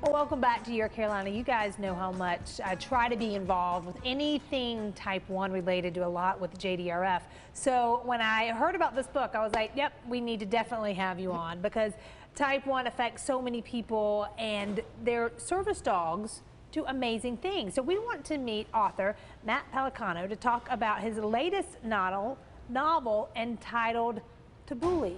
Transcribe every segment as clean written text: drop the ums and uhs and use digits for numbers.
Well, welcome back to Your Carolina. You guys know how much I try to be involved with anything type 1 related to a lot with JDRF. So when I heard about this book, I was like, yep, we need to definitely have you on because type 1 affects so many people and their service dogs do amazing things. So we want to meet author Matt Pelicano to talk about his latest novel entitled Tabouli.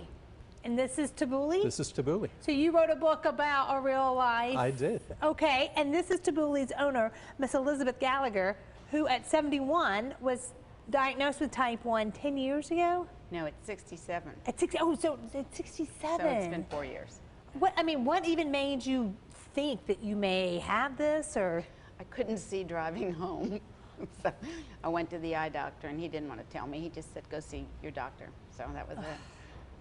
And this is Tabouli? This is Tabouli. So you wrote a book about a real life. I did. Okay, and this is Tabouli's owner, Miss Elizabeth Gallagher, who at 71 was diagnosed with type 1 10 years ago? No, it's 67. At 60, oh, so it's 67. So it's been 4 years. What even made you think that you may have this, or? I couldn't see driving home. So I went to the eye doctor and he didn't want to tell me. He just said, go see your doctor. So that was it.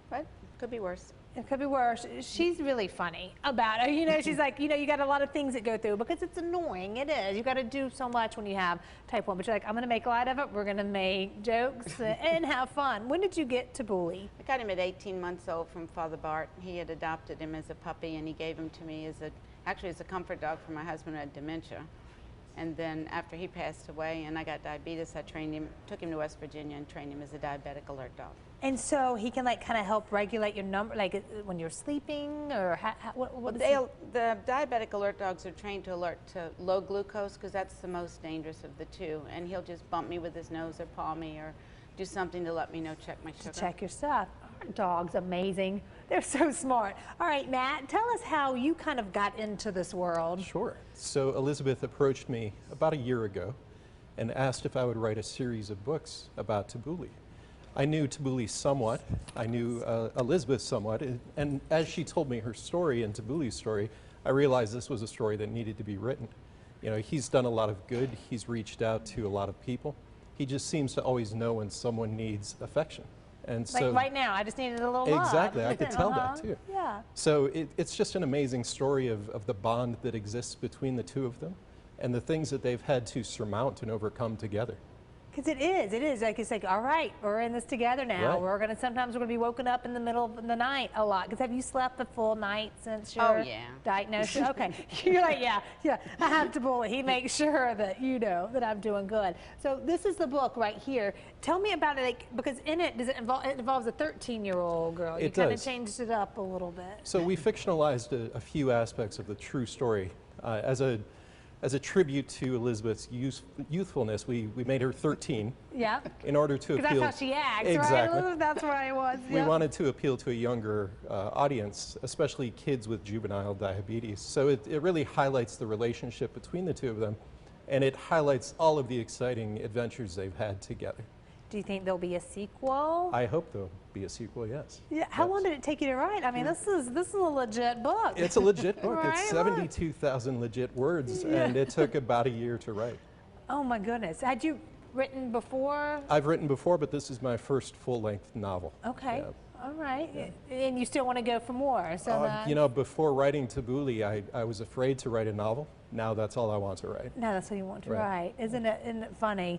But could be worse. It could be worse. She's really funny about it. You know, she's like, you know, you got a lot of things that go through because it's annoying. It is. You got to do so much when you have type 1. But you're like, I'm going to make light of it. We're going to make jokes and have fun. When did you get Tabouli? I got him at 18 months old from Father Bart. He had adopted him as a puppy and he gave him to me actually as a comfort dog for my husband who had dementia. And then after he passed away and I got diabetes, I trained him, took him to West Virginia and trained him as a diabetic alert dog. And so he can like kind of help regulate your number, like when you're sleeping, or what is the diabetic alert dogs are trained to alert to low glucose because that's the most dangerous of the two. And he'll just bump me with his nose or paw me or do something to let me know, check my sugar. To check your stuff. Our dog's amazing. They're so smart. All right, Matt, tell us how you kind of got into this world. Sure. So Elizabeth approached me about a year ago and asked if I would write a series of books about Tabouli. I knew Tabouli somewhat, I knew Elizabeth somewhat, and as she told me her story and Tabouli's story, I realized this was a story that needed to be written. You know, he's done a lot of good, he's reached out to a lot of people. He just seems to always know when someone needs affection. And so, like right now, I just needed a little love. Exactly, I could tell that too. Yeah. So it's just an amazing story of the bond that exists between the two of them and the things that they've had to surmount and overcome together. Because it is like, it's like, all right, we're in this together now. Right. Sometimes we're gonna be woken up in the middle of the night a lot. Because have you slept the full night since your diagnosis? Okay, you're like, yeah, I have Tabouli. He makes sure that you know that I'm doing good. So this is the book right here. Tell me about it, like, because in it, it involves a 13-year-old girl. You kind of changed it up a little bit. So we fictionalized a few aspects of the true story. As a tribute to Elizabeth's youthfulness, we made her 13. Yeah. In order to appeal. Because that's how she acts, exactly. Right? That's where I was. We wanted to appeal to a younger audience, especially kids with juvenile diabetes. So it really highlights the relationship between the two of them, and it highlights all of the exciting adventures they've had together. Do you think there'll be a sequel? I hope there'll be a sequel, yes. Yeah. How long did it take you to write? I mean, this is a legit book. It's a legit book. Right? It's 72,000 legit words, and it took about a year to write. Oh my goodness. Had you written before? I've written before, but this is my first full-length novel. Okay. Yeah. All right. Yeah. And you still want to go for more? So you know, before writing Tabouli, I was afraid to write a novel. Now that's all I want to write. Now that's what you want to write. Isn't it funny?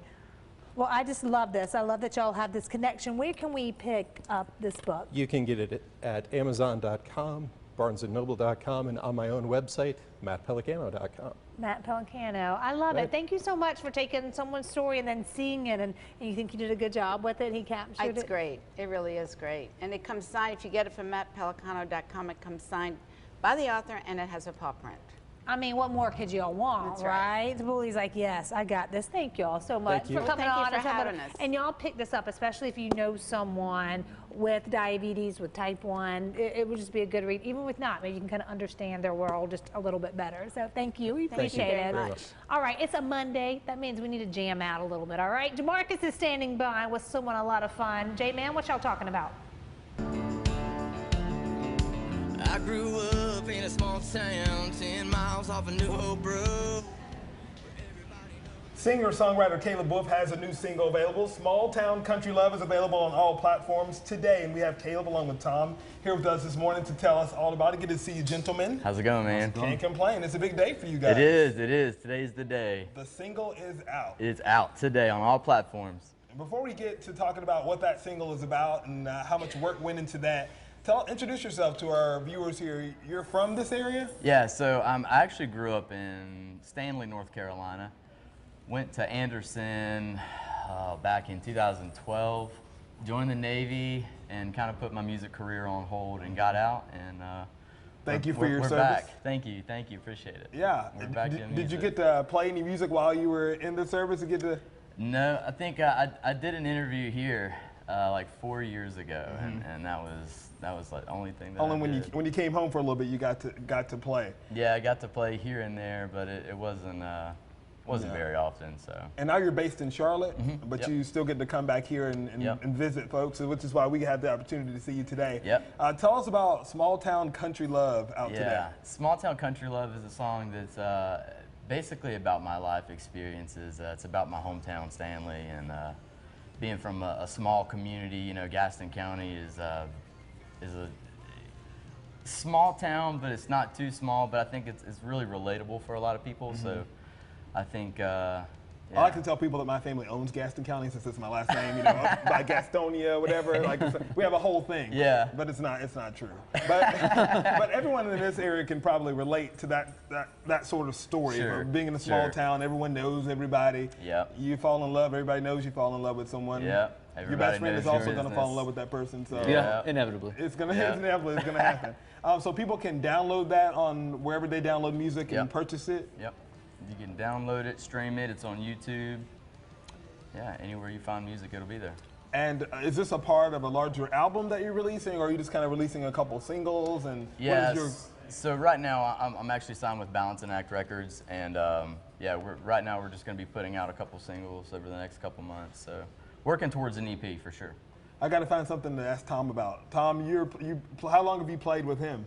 Well, I just love this. I love that y'all have this connection. Where can we pick up this book? You can get it at Amazon.com, BarnesandNoble.com, and on my own website, MattPelicano.com. Matt Pelicano. I love it. Thank you so much for taking someone's story and then seeing it, and you think you did a good job with it. He captured it. It's great. It really is great. And it comes signed, if you get it from MattPelicano.com, it comes signed by the author, and it has a paw print. I mean, what more could y'all want, That's right? Tabouli's like, yes, I got this. Thank y'all so much for coming on. Thank you for having us. And y'all pick this up, especially if you know someone with diabetes, with type 1. It would just be a good read. Even with not, maybe you can kind of understand their world just a little bit better. So thank you. We appreciate it. Very much. All right, it's a Monday. That means we need to jam out a little bit, all right? Jamarcus is standing by with someone a lot of fun. J-Man, what y'all talking about? I grew up in a small town 10 miles off of New Hope Road. Singer-songwriter Caleb Wolf has a new single available. Small Town Country Love is available on all platforms today, and we have Caleb along with Tom here with us this morning to tell us all about it. Good to see you, gentlemen. How's it going, man? Can't complain. It's a big day for you guys. It is. Today's the day. The single is out. It's out today on all platforms. And before we get to talking about what that single is about and how much work went into that, Introduce yourself to our viewers here. You're from this area? Yeah, so I actually grew up in Stanley, North Carolina. Went to Anderson back in 2012. Joined the Navy and kind of put my music career on hold and got out. And thank you for your service. We're back. Thank you, appreciate it. Yeah. We're back in did you music. get to play any music while you were in the service? No, I think I did an interview here like 4 years ago, and that was like the only thing that Only I did. when you came home for a little bit, you got to play. Yeah, I got to play here and there, but it wasn't very often. So. And now you're based in Charlotte, but Yep. you still get to come back here and visit folks, which is why we had the opportunity to see you today. Yep. Tell us about Small Town Country Love out today. Yeah, Small Town Country Love is a song that's basically about my life experiences. It's about my hometown, Stanley, and being from a small community. You know, Gaston County is a small town, but it's not too small. But I think it's really relatable for a lot of people. So I think. Yeah. I like to tell people that my family owns Gaston County since it's my last name, you know, by Gastonia, whatever. Like we have a whole thing. Yeah. But it's not true. But everyone in this area can probably relate to that sort of story. Sure. Of being in a small town, everyone knows everybody. Yep. You fall in love, everybody knows you fall in love with someone. Yep. Your best friend is also going to fall in love with that person. So Yeah, inevitably. it's inevitably it's gonna happen. So people can download that on wherever they download music and purchase it. Yep. You can download it, stream it. It's on YouTube. Yeah, anywhere you find music, it'll be there. And is this a part of a larger album that you're releasing, or are you just kind of releasing a couple singles? And Yeah. what is your... So right now, I'm actually signed with Balance and Act Records, and yeah, right now we're just going to be putting out a couple singles over the next couple months. So working towards an EP for sure. I got to find something to ask Tom about. Tom, how long have you played with him?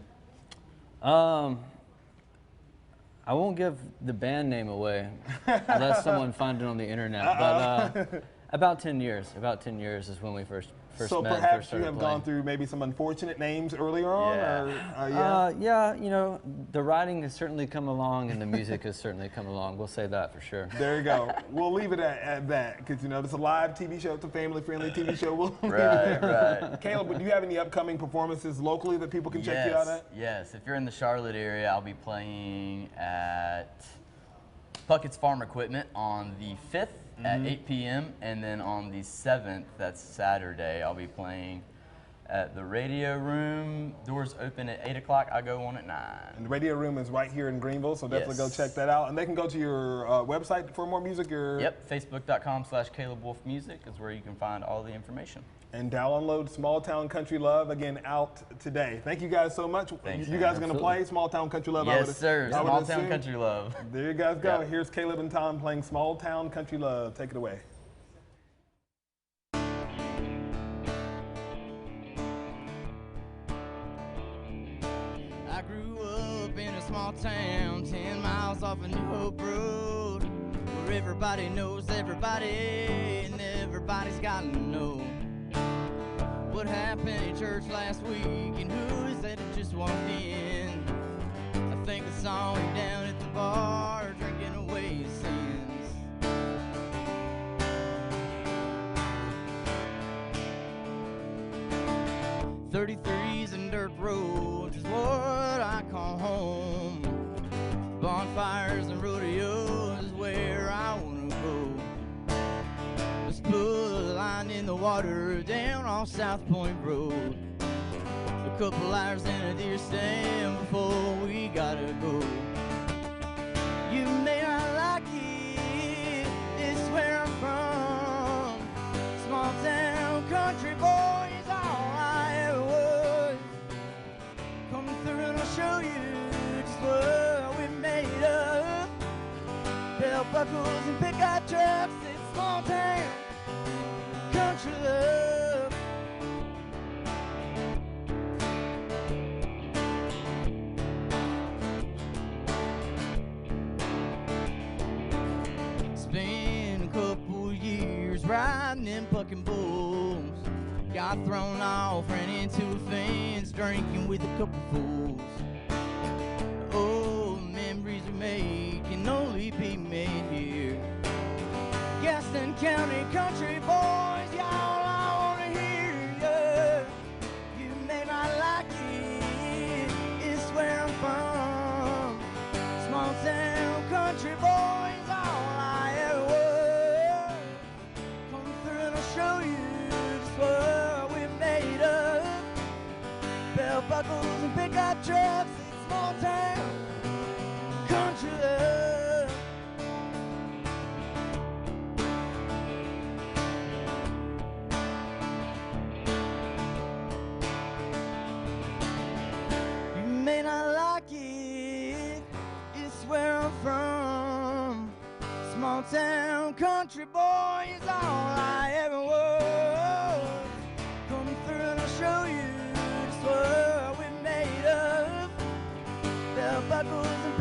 I won't give the band name away unless someone finds it on the internet. But about 10 years. About 10 years is when we first so met. Perhaps first you started have playing. gone through maybe some unfortunate names earlier on? Yeah. Yeah, you know, the writing has certainly come along and the music has certainly come along. We'll say that for sure. There you go. We'll leave it at that, because you know it's a live TV show. It's a family-friendly TV show. We'll leave it there. Right. Caleb, do you have any upcoming performances locally that people can check you out at? Yes. If you're in the Charlotte area, I'll be playing at Puckett's Farm Equipment on the 5th at 8 p.m. And then on the 7th, that's Saturday, I'll be playing at the Radio Room. Doors open at 8 o'clock. I go on at 9. And the Radio Room is right here in Greenville, so definitely go Yes. check that out. And they can go to your website for more music. Yep, facebook.com/CalebWolfMusic is where you can find all the information. And download Small Town Country Love, again, out today. Thank you guys so much. Thanks, you man. guys are going to play Small Town Country Love? Yes, sir. I would Small Town assume. Country Love. There you guys go. Yep. Here's Caleb and Tom playing Small Town Country Love. Take it away. I grew up in a small town 10 miles off a New Hope Road, where everybody knows everybody and everybody's gotta know what happened in church last week and who is that that just walked in. I think I saw him down at the bar drinking away his sins. .33s and dirt roads is what I call home. Bonfires and rodeos is where I wanna go. Let's put a line in the water down off South Point Road. A couple hours and a deer stand before we gotta go. You may not like it, it's where I'm from. Small town country boy is all I ever was. Coming through and I'll show you just what we made of. Belt buckles and pickup trucks, it's small town country love. Spent a couple years riding in bucking bulls. Got thrown off, ran into a fence, drinking with a couple fools. Oh, memories we make can only be made here. Gaston County country boys, y'all, I wanna hear ya. You may not like town country boy is all I ever was. Come through and I'll show you just what we're made of. Bell buckles and